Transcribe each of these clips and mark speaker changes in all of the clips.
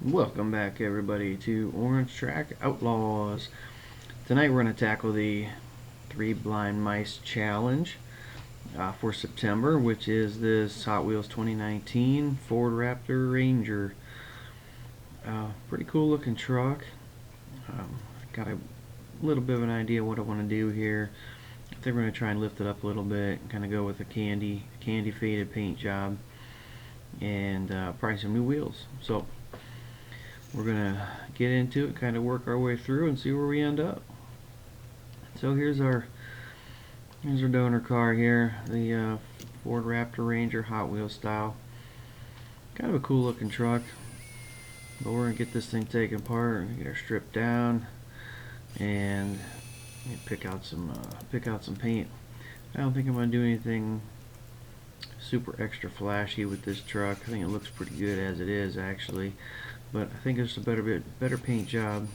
Speaker 1: Welcome back everybody to Orange Track Outlaws. Tonight we're going to tackle the 3 Blind Mice Challenge for September, which is this Hot Wheels 2019 Ford Raptor Ranger. Pretty cool looking truck. Got a little bit of an idea what I want to do here. I think we're going to try and lift it up a little bit and kind of go with a candy faded paint job and probably some new wheels. So we're gonna get into it, kind of work our way through and see where we end up. So here's our donor car here, the Ford Raptor Ranger Hot Wheels style. Kind of a cool looking truck, but we're gonna get this thing taken apart, get her stripped down, and pick out some paint. I don't think I'm gonna do anything super extra flashy with this truck. I think it looks pretty good as it is actually, but I think there's a better paint job,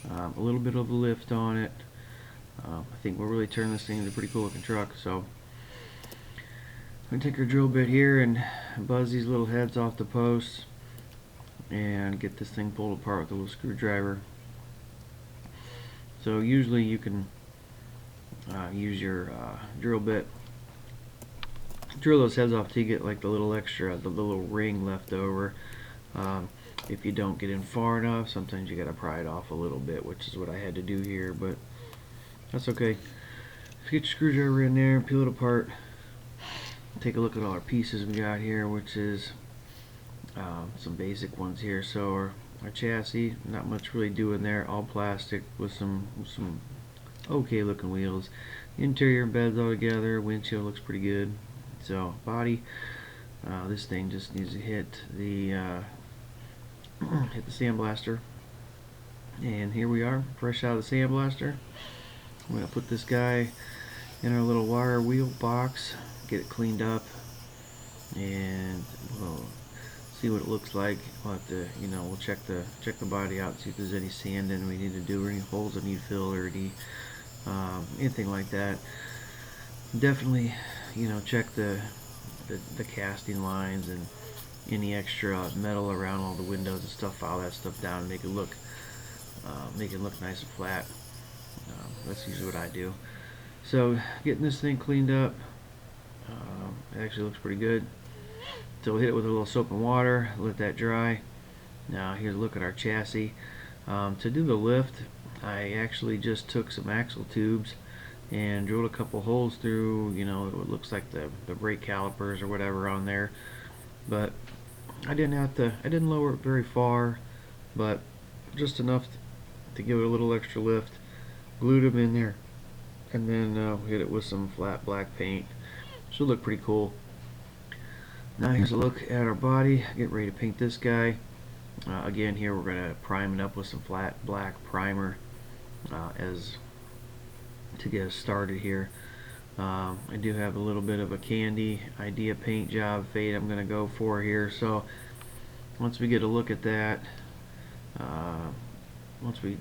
Speaker 1: a little bit of a lift on it. I think we'll really turn this thing into a pretty cool looking truck. So I'm gonna take our drill bit here and buzz these little heads off the posts and get this thing pulled apart with a little screwdriver. So usually you can use your drill bit, drill those heads off till you get like the little ring left over. If you don't get in far enough, sometimes you gotta pry it off a little bit, which is what I had to do here, but that's okay. Just get your screwdriver in there, peel it apart, take a look at all our pieces we got here, which is some basic ones here. So our chassis, not much really doing there, all plastic with some okay looking wheels. Interior beds all together, windshield looks pretty good. So body, this thing just needs to hit the sandblaster, and here we are, fresh out of the sandblaster. I'm going to put this guy in our little wire wheel box, get it cleaned up, and we'll see what it looks like. We'll have to, we'll check the body out, see if there's any sanding we need to do, or any holes that need filled, or anything like that. Definitely, check the casting lines and any extra metal around all the windows and stuff. File that stuff down and make it look nice and flat. That's usually what I do. So getting this thing cleaned up, it actually looks pretty good. So we'll hit it with a little soap and water, let that dry. Now here's a look at our chassis. To do the lift, I actually just took some axle tubes and drilled a couple holes through, what looks like the brake calipers or whatever on there. But I didn't lower it very far, but just enough to give it a little extra lift. Glued them in there, and then hit it with some flat black paint. Should look pretty cool. Now here's a look at our body. Get ready to paint this guy. Again, here we're going to prime it up with some flat black primer as to get us started here. I do have a little bit of a candy idea paint job fade I'm going to go for here. So once we get a look at that, once we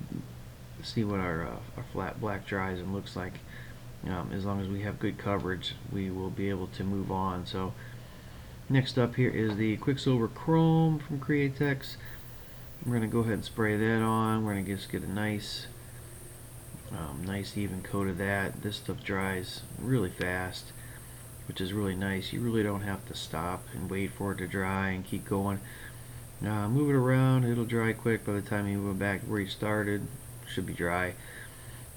Speaker 1: see what our flat black dries and looks like, as long as we have good coverage, we will be able to move on. So next up here is the Quicksilver Chrome from Createx. We're going to go ahead and spray that on. We're going to just get a nice even coat of that. This stuff dries really fast, which is really nice. You really don't have to stop and wait for it to dry and keep going. Move it around, it'll dry quick. By the time you move it back where you started, it should be dry.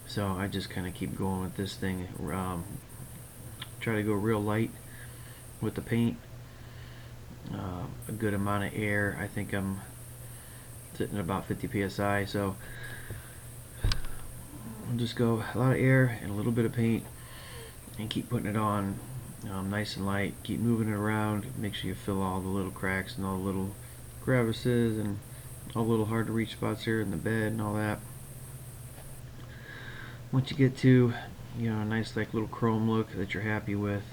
Speaker 1: So I just kind of keep going with this thing. Try to go real light with the paint. A good amount of air. I think I'm sitting at about 50 psi, so I'll just go a lot of air and a little bit of paint and keep putting it on nice and light. Keep moving it around. Make sure you fill all the little cracks and all the little crevices and all the little hard to reach spots here in the bed and all that. Once you get to a nice like little chrome look that you're happy with,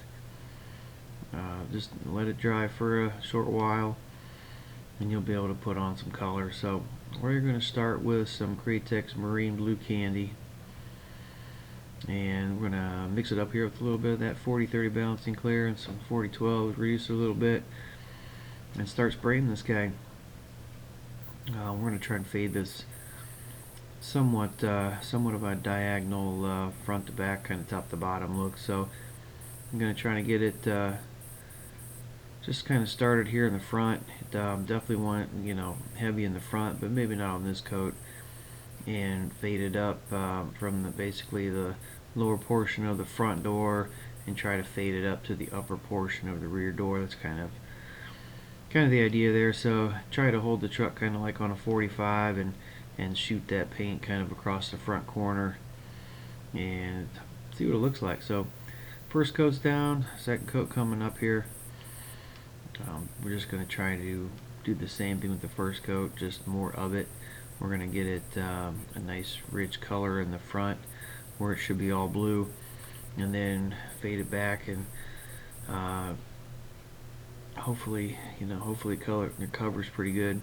Speaker 1: just let it dry for a short while and you'll be able to put on some color. So we're going to start with some Createx Marine Blue Candy, and we're going to mix it up here with a little bit of that 40-30 balancing clear and some 40-12, reduce it a little bit, and start spraying this guy. We're going to try and fade this somewhat of a diagonal front to back, kind of top to bottom look. So I'm going to try to get it just kind of started here in the front. Definitely want heavy in the front, but maybe not on this coat, and fade it up from basically the lower portion of the front door and try to fade it up to the upper portion of the rear door. That's kind of the idea there. So try to hold the truck kind of like on a 45 and shoot that paint kind of across the front corner and see what it looks like. So first coat's down, second coat coming up here. We're just going to try to do the same thing with the first coat, just more of it. We're going to get it a nice rich color in the front where it should be all blue, and then fade it back, and hopefully it covers pretty good.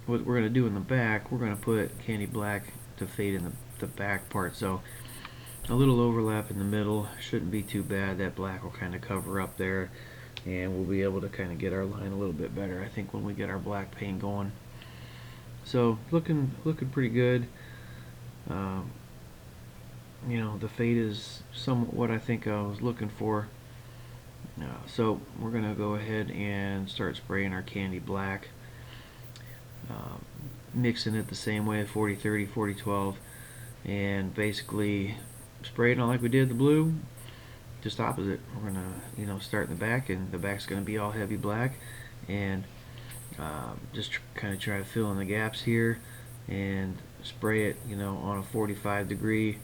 Speaker 1: What we're going to do in the back, we're going to put candy black to fade in the back part, so a little overlap in the middle shouldn't be too bad. That black will kind of cover up there, and we'll be able to kind of get our line a little bit better, I think, when we get our black paint going. So looking pretty good. The fade is somewhat what I think I was looking for. So we're gonna go ahead and start spraying our candy black, mixing it the same way, 40-30, 40-12, and basically spray it on like we did the blue, just opposite. We're gonna start in the back, and the back's gonna be all heavy black, and just kind of try to fill in the gaps here and spray it on a 45 degree,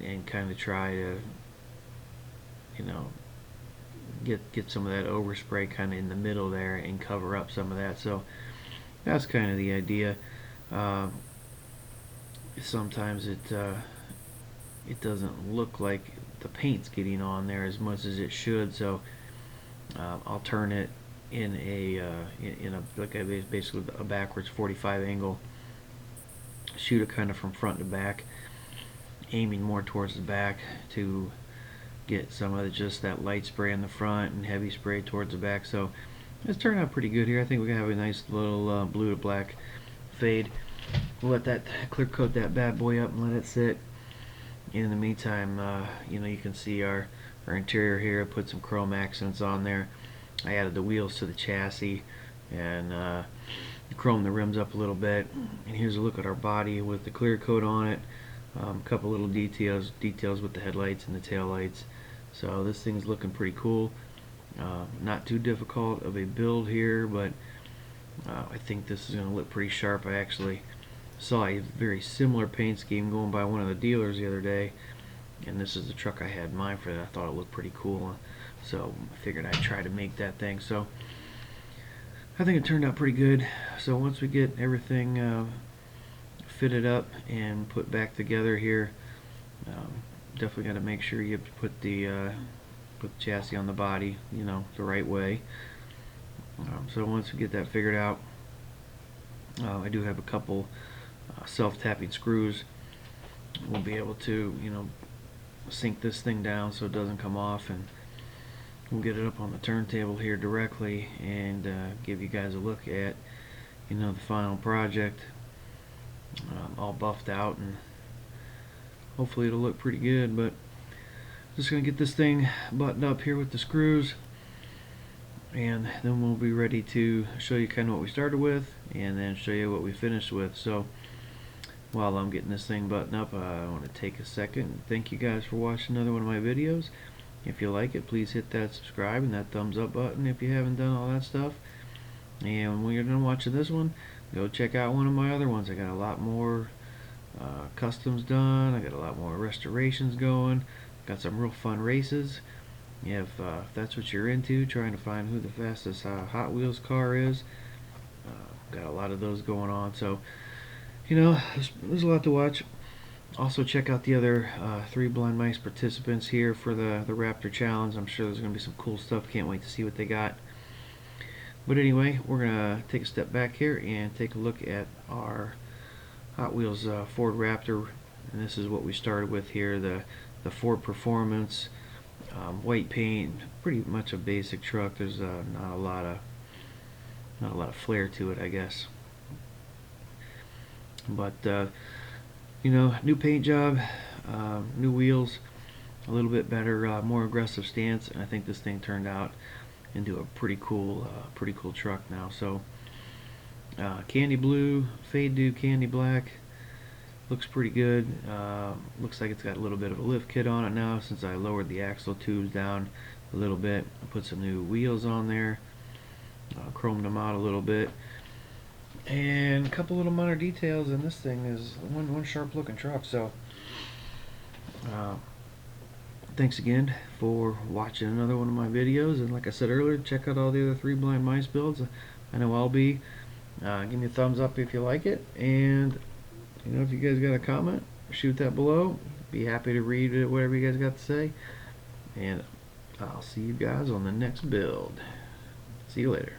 Speaker 1: and kind of try to get some of that overspray kind of in the middle there and cover up some of that. So that's kind of the idea. Sometimes it doesn't look like the paint's getting on there as much as it should, so I'll turn it in basically a backwards 45 angle, shoot it kind of from front to back, aiming more towards the back to get some of just that light spray in the front and heavy spray towards the back. So it's turned out pretty good here. I think we can have a nice little blue to black fade. We'll let that clear coat that bad boy up and let it sit. In the meantime, you can see our interior here. I put some chrome accents on there. I added the wheels to the chassis and chromed the rims up a little bit. And here's a look at our body with the clear coat on it. A couple little details with the headlights and the tail lights. So this thing's looking pretty cool. Not too difficult of a build here, but I think this is going to look pretty sharp. I actually saw a very similar paint scheme going by one of the dealers the other day, and this is the truck I had in mind for that. I thought it looked pretty cool, so I figured I'd try to make that thing. So I think it turned out pretty good. So once we get everything fitted up and put back together here, definitely got to make sure you put the chassis on the body the right way. So once we get that figured out, I do have a couple self-tapping screws. We'll be able to sink this thing down so it doesn't come off, and we'll get it up on the turntable here directly and give you guys a look at the final project, all buffed out, and hopefully it'll look pretty good. But just gonna get this thing buttoned up here with the screws, and then we'll be ready to show you kind of what we started with and then show you what we finished with. So while I'm getting this thing buttoned up, I want to take a second and thank you guys for watching another one of my videos. If you like it, please hit that subscribe and that thumbs up button if you haven't done all that stuff. And when you're done watching this one, go check out one of my other ones. I got a lot more customs done. I got a lot more restorations going. Got some real fun races. If that's what you're into, trying to find who the fastest Hot Wheels car is, got a lot of those going on. So there's a lot to watch. Also check out the other 3 Blind Mice participants here for the Raptor challenge. I'm sure there's going to be some cool stuff. Can't wait to see what they got. But anyway, we're going to take a step back here and take a look at our Hot Wheels Ford Raptor. And this is what we started with here, the Ford Performance, white paint, pretty much a basic truck. There's not a lot of flair to it, I guess. But you know, new paint job, new wheels, a little bit better, more aggressive stance, and I think this thing turned out into a pretty cool truck now. So candy blue, fade to candy black, looks pretty good. Looks like it's got a little bit of a lift kit on it now since I lowered the axle tubes down a little bit. I put some new wheels on there, chromed them out a little bit, and a couple little minor details, and this thing is one sharp looking truck. So thanks again for watching another one of my videos, and like I said earlier, check out all the other 3 Blind Mice builds. I know I'll be. Give me a thumbs up if you like it, and you know, if you guys got a comment, shoot that below. Be happy to read it, whatever you guys got to say, and I'll see you guys on the next build. See you later.